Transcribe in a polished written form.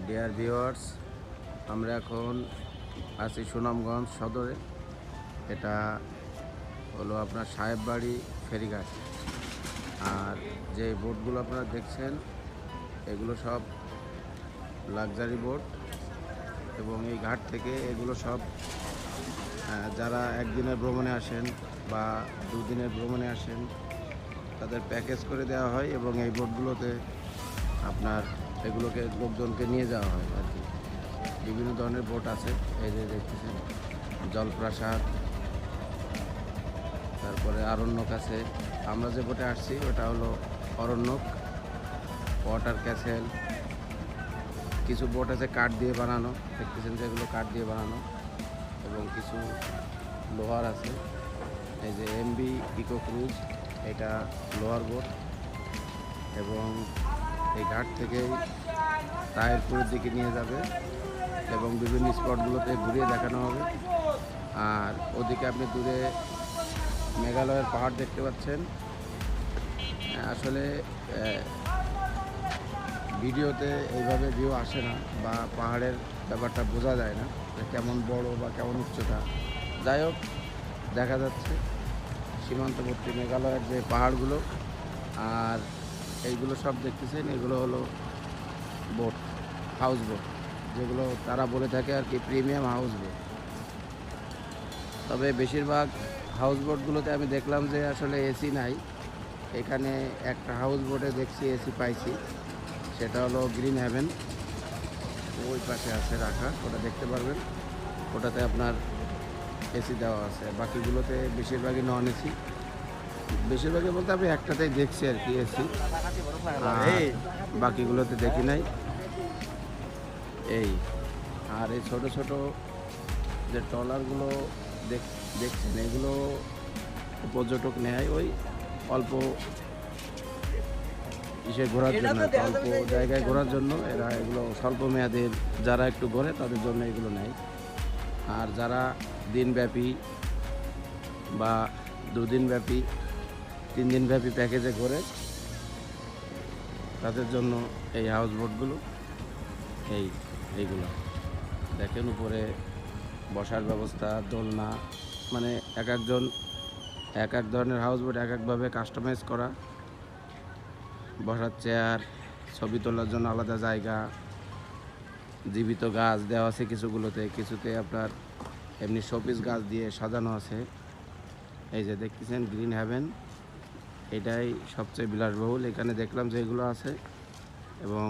Dear viewers, আমরা এখন আছি সুনামগঞ্জ সদরে। এটা হলো আপনার সাহেববাড়ি ফেরিঘাট। আর যে বোটগুলো আপনারা দেখছেন এগুলো সব লাক্সারি বোট, এবং এই ঘাট থেকে এগুলো সব যারা একদিনের ভ্রমণে আসেন বা দুদিনের ভ্রমণে আসেন তাদের প্যাকেজ করে দেওয়া হয়, এবং এই বোটগুলোতে আপনার এগুলোকে লোকজনকে নিয়ে যাওয়া হয় আর কি। বিভিন্ন ধরনের বোট আছে, এই যে দেখতেছেন জলপ্রাসাদ, তারপরে আরণ্যক আছে। আমরা যে বোটে আসছি ওটা হলো অরণ্যক, ওয়াটার ক্যাসেল। কিছু বোট আছে কাঠ দিয়ে বানানো, দেখতেছেন যেগুলো কাঠ দিয়ে বানানো, এবং কিছু লোহার আছে। এই যে এমবি ইকো ক্রুজ, এটা লোহার বোট, এবং এই ঘাট থেকেই তাহিরপুরের দিকে নিয়ে যাবে এবং বিভিন্ন স্পটগুলোতে ঘুরিয়ে দেখানো হবে। আর ওদিকে আপনি দূরে মেঘালয়ের পাহাড় দেখতে পাচ্ছেন। আসলে ভিডিওতে এইভাবে ভিউ আসে না, বা পাহাড়ের ব্যাপারটা বোঝা যায় না যে কেমন বড় বা কেমন উচ্চতা। যাই হোক, দেখা যাচ্ছে সীমান্তবর্তী মেঘালয়ের যে পাহাড়গুলো। আর এইগুলো সব দেখতেছেন, এগুলো হলো বোট, হাউস বোট, যেগুলো তারা বলে থাকে আর কি প্রিমিয়াম হাউস বোট। তবে বেশিরভাগ হাউস বোটগুলোতে আমি দেখলাম যে আসলে এসি নাই। এখানে একটা হাউস বোটে দেখছি এসি পাইছি, সেটা হলো গ্রিন হ্যাভেন, ওই পাশে আছে রাখা, ওটা দেখতে পারবেন। ওটাতে আপনার এসি দেওয়া আছে, বাকিগুলোতে বেশিরভাগই নন এসি। বেশিরভাগই বলতে আমি একটাতেই দেখছি আর কি এসি, বাকিগুলোতে দেখি নাই। এই আর এই ছোট ছোট যে ট্রলারগুলো দেখছেন, এগুলো পর্যটক নেয় ওই অল্প ইসে ঘোরার জন্য, অল্প জায়গায় ঘোরার জন্য। এরা এগুলো স্বল্প মেয়াদের, যারা একটু ঘোরে তাদের জন্য এগুলো নেয়। আর যারা দিনব্যাপী বা দুদিনব্যাপী, 3 দিনব্যাপী প্যাকেজে ঘোরে তাদের জন্য এই হাউস বোটগুলো। এইগুলো দেখেন, উপরে বসার ব্যবস্থা, দোলনা, মানে একজন এক এক ধরনের হাউস বোট এক একভাবে কাস্টমাইজ করা। বসার চেয়ার, ছবি তোলার জন্য আলাদা জায়গা, জীবিত গাছ দেওয়া আছে কিছুগুলোতে, কিছুতে আপনার এমনি শোপিস গাছ দিয়ে সাজানো আছে। এই যে দেখতেছেন গ্রিন হ্যাভেন, এটাই সবচেয়ে বিলাসবহুল। এখানে দেখলাম যে এগুলো আছে, এবং